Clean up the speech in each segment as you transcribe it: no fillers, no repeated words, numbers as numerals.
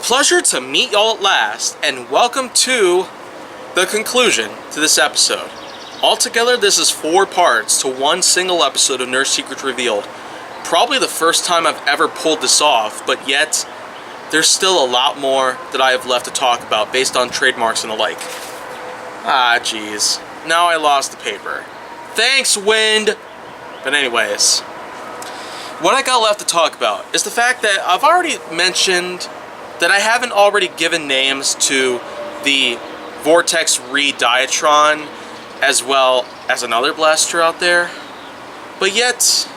pleasure to meet y'all at last, and welcome to the conclusion to this episode. Altogether, this is 4 parts to one single episode of Nerf Secrets Revealed. Probably the first time I've ever pulled this off, but yet there's still a lot more that I have left to talk about based on trademarks and the like. Ah, jeez. Now I lost the paper. Thanks, wind! But anyways, what I got left to talk about is the fact that I've already mentioned that I haven't already given names to the Vortex Re-Diatron as well as another blaster out there. But yet,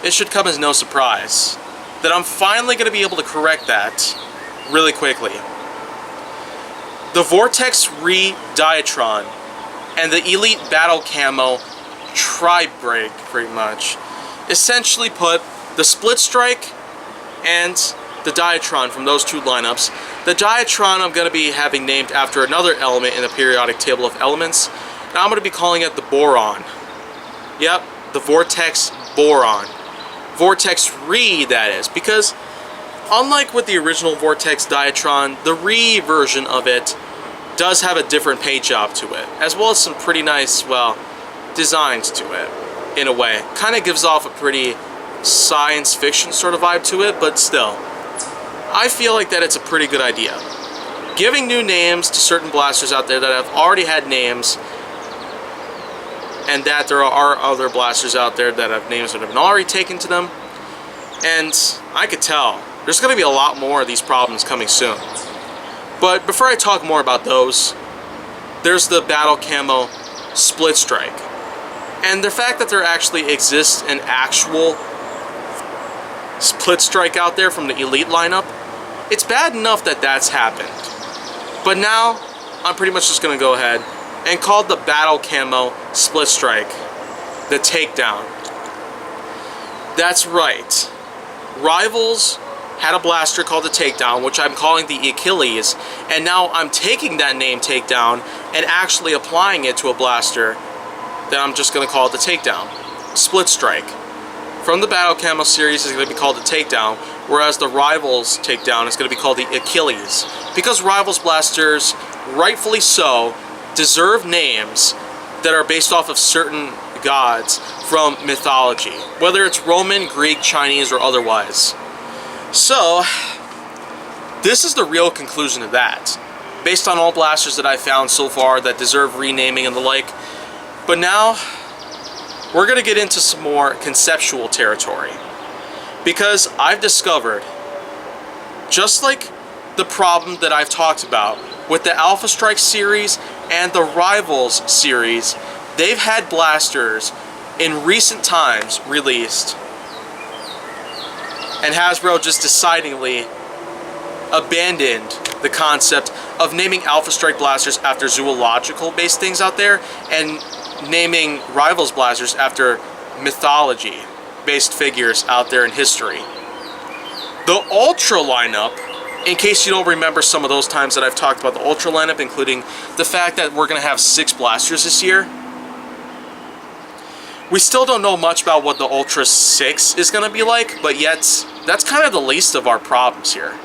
it should come as no surprise that I'm finally going to be able to correct that really quickly. The Vortex Re-Diatron and the Elite Battle Camo Tri-Break, pretty much, essentially put the Split Strike and the Diatron from those two lineups. The Diatron I'm going to be having named after another element in the periodic table of elements, and I'm going to be calling it the Boron. Yep, the Vortex Boron. Vortex Re, that is, because unlike with the original Vortex Diatron, the Re version of it does have a different paint job to it, as well as some pretty nice, well, designs to it, in a way. Kind of gives off a pretty science fiction sort of vibe to it, but still, I feel like that it's a pretty good idea. Giving new names to certain blasters out there that have already had names, and that there are other blasters out there that have names that have been already taken to them, and I could tell there's going to be a lot more of these problems coming soon. But before I talk more about those, there's the Battle Camo Split Strike. And the fact that there actually exists an actual Split Strike out there from the Elite lineup, it's bad enough that that's happened. But now, I'm pretty much just going to go ahead and call the Battle Camo Split Strike the Takedown. That's right. Rivals had a blaster called the Takedown, which I'm calling the Achilles, and now I'm taking that name Takedown and actually applying it to a blaster that I'm just going to call it the Takedown. Split Strike. From the Battle Camo series is going to be called the Takedown, whereas the Rivals Takedown is going to be called the Achilles. Because Rivals blasters, rightfully so, deserve names that are based off of certain gods from mythology, whether it's Roman, Greek, Chinese, or otherwise. So, this is the real conclusion of that, based on all blasters that I've found so far that deserve renaming and the like. But now, we're going to get into some more conceptual territory, because I've discovered, just like the problem that I've talked about with the Alpha Strike series and the Rivals series, they've had blasters in recent times released, and Hasbro just decidedly abandoned the concept of naming Alpha Strike blasters after zoological based things out there and naming Rivals blasters after mythology based figures out there in history. The Ultra lineup, in case you don't remember some of those times that I've talked about the Ultra lineup, including the fact that we're going to have 6 blasters this year, we still don't know much about what the Ultra 6 is going to be like, but yet that's kind of the least of our problems here.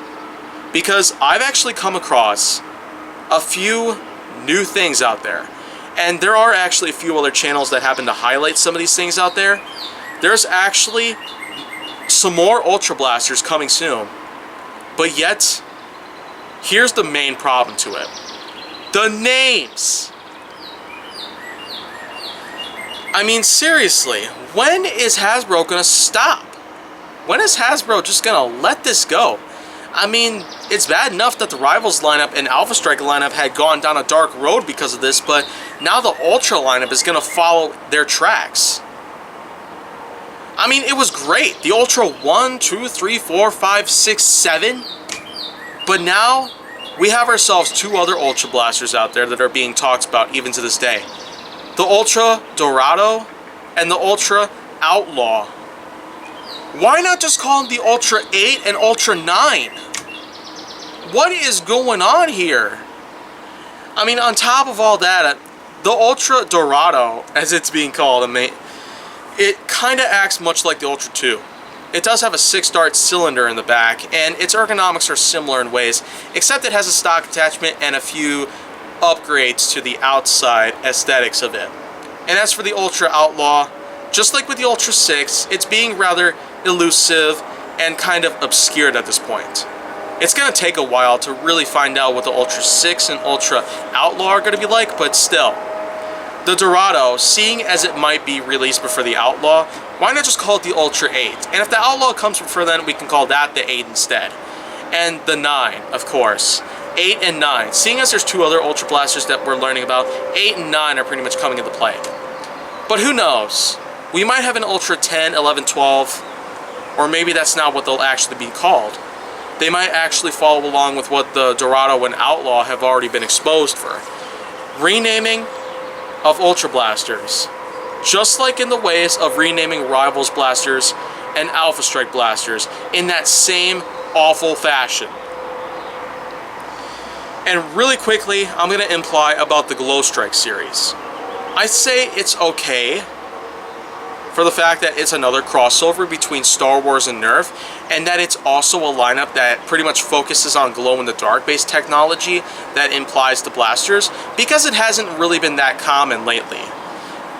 Because I've actually come across a few new things out there. And there are actually a few other channels that happen to highlight some of these things out there. There's actually some more Ultra blasters coming soon. But yet, here's the main problem to it. The names! I mean, seriously, when is Hasbro gonna stop? When is Hasbro just gonna let this go? I mean, it's bad enough that the Rivals lineup and Alpha Strike lineup had gone down a dark road because of this, but now the Ultra lineup is gonna follow their tracks. I mean, it was great. The Ultra 1, 2, 3, 4, 5, 6, 7. But now, we have ourselves 2 other Ultra blasters out there that are being talked about even to this day. The Ultra Dorado and the Ultra Outlaw. Why not just call them the Ultra 8 and Ultra 9? What is going on here? I mean, on top of all that, the Ultra Dorado, as it's being called, it kind of acts much like the Ultra 2. it does have a 6-dart cylinder in the back, and its ergonomics are similar in ways, except it has a stock attachment and a few upgrades to the outside aesthetics of it. And as for the Ultra Outlaw, just like with the Ultra 6, it's being rather elusive and kind of obscured at this point. It's going to take a while to really find out what the Ultra 6 and Ultra Outlaw are going to be like, but still. The Dorado, seeing as it might be released before the Outlaw, why not just call it the Ultra 8? And if the Outlaw comes before then, we can call that the 8 instead. And the 9, of course. 8 and 9. Seeing as there's 2 other Ultra Blasters that we're learning about, 8 and 9 are pretty much coming into play. But who knows? We might have an Ultra 10, 11, 12, or maybe that's not what they'll actually be called. They might actually follow along with what the Dorado and Outlaw have already been exposed for. Renaming of Ultra Blasters, just like in the ways of renaming Rivals Blasters and Alpha Strike Blasters in that same awful fashion. And really quickly, I'm going to imply about the Glow Strike series. I say it's okay for the fact that it's another crossover between Star Wars and Nerf, and that it's also a lineup that pretty much focuses on glow-in-the-dark based technology that implies the blasters, because it hasn't really been that common lately.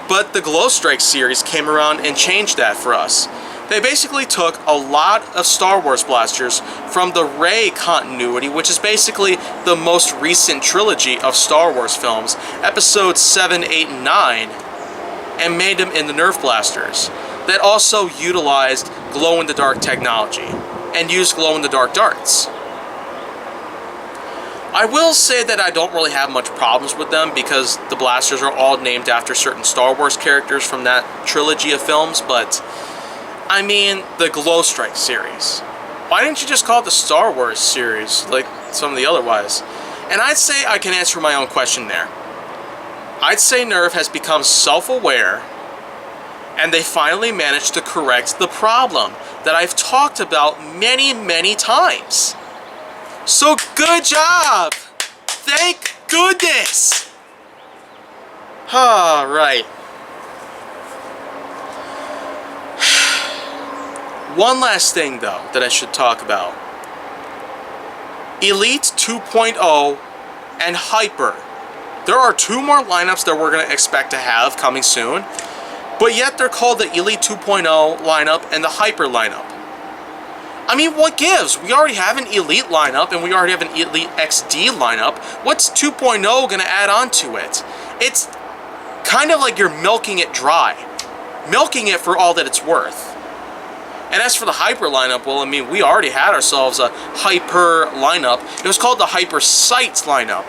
But the Glow Strike series came around and changed that for us. They basically took a lot of Star Wars blasters from the Rey continuity, which is basically the most recent trilogy of Star Wars films, episodes 7, 8, and 9, and made them in the Nerf blasters that also utilized glow-in-the-dark technology and used glow-in-the-dark darts. I will say that I don't really have much problems with them because the blasters are all named after certain Star Wars characters from that trilogy of films, but I mean the Glow Strike series. Why didn't you just call it the Star Wars series like some of the otherwise? And I'd say I can answer my own question there. I'd say Nerf has become self-aware, and they finally managed to correct the problem that I've talked about many, many times. So good job! Thank goodness! Alright. One last thing, though, that I should talk about. Elite 2.0 and Hyper. There are 2 more lineups that we're going to expect to have coming soon, but yet they're called the Elite 2.0 lineup and the Hyper lineup. I mean, what gives? We already have an Elite lineup and we already have an Elite XD lineup. What's 2.0 going to add on to it? It's kind of like you're milking it dry. Milking it for all that it's worth. And as for the Hyper lineup, well, I mean, we already had ourselves a Hyper lineup. It was called the Hyper Sights lineup.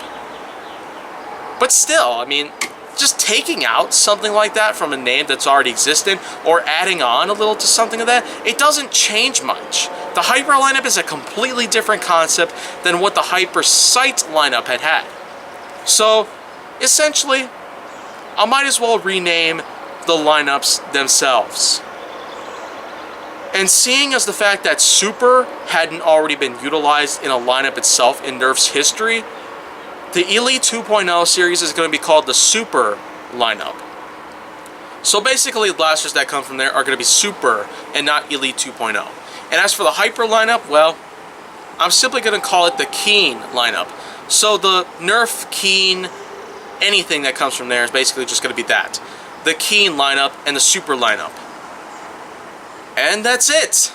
But still, I mean, just taking out something like that from a name that's already existed, or adding on a little to something of that, it doesn't change much. The Hyper lineup is a completely different concept than what the Hyper Sight lineup had. So, essentially, I might as well rename the lineups themselves. And seeing as the fact that Super hadn't already been utilized in a lineup itself in Nerf's history, the Elite 2.0 series is going to be called the Super lineup. So basically, the blasters that come from there are going to be Super and not Elite 2.0. And as for the Hyper lineup, well, I'm simply going to call it the Keen lineup. So the Nerf, Keen, anything that comes from there is basically just going to be that. The Keen lineup and the Super lineup. And that's it.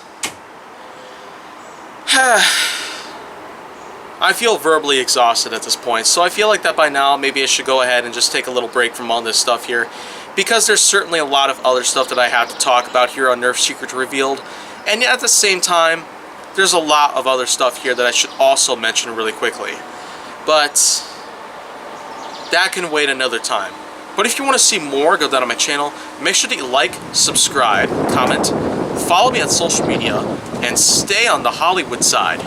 I feel verbally exhausted at this point, so I feel like that by now maybe I should go ahead and just take a little break from all this stuff here, because there's certainly a lot of other stuff that I have to talk about here on Nerf Secrets Revealed, and yet at the same time, there's a lot of other stuff here that I should also mention really quickly. But that can wait another time. But if you want to see more, go down on my channel, make sure that you like, subscribe, comment, follow me on social media, and stay on the Hollywood side.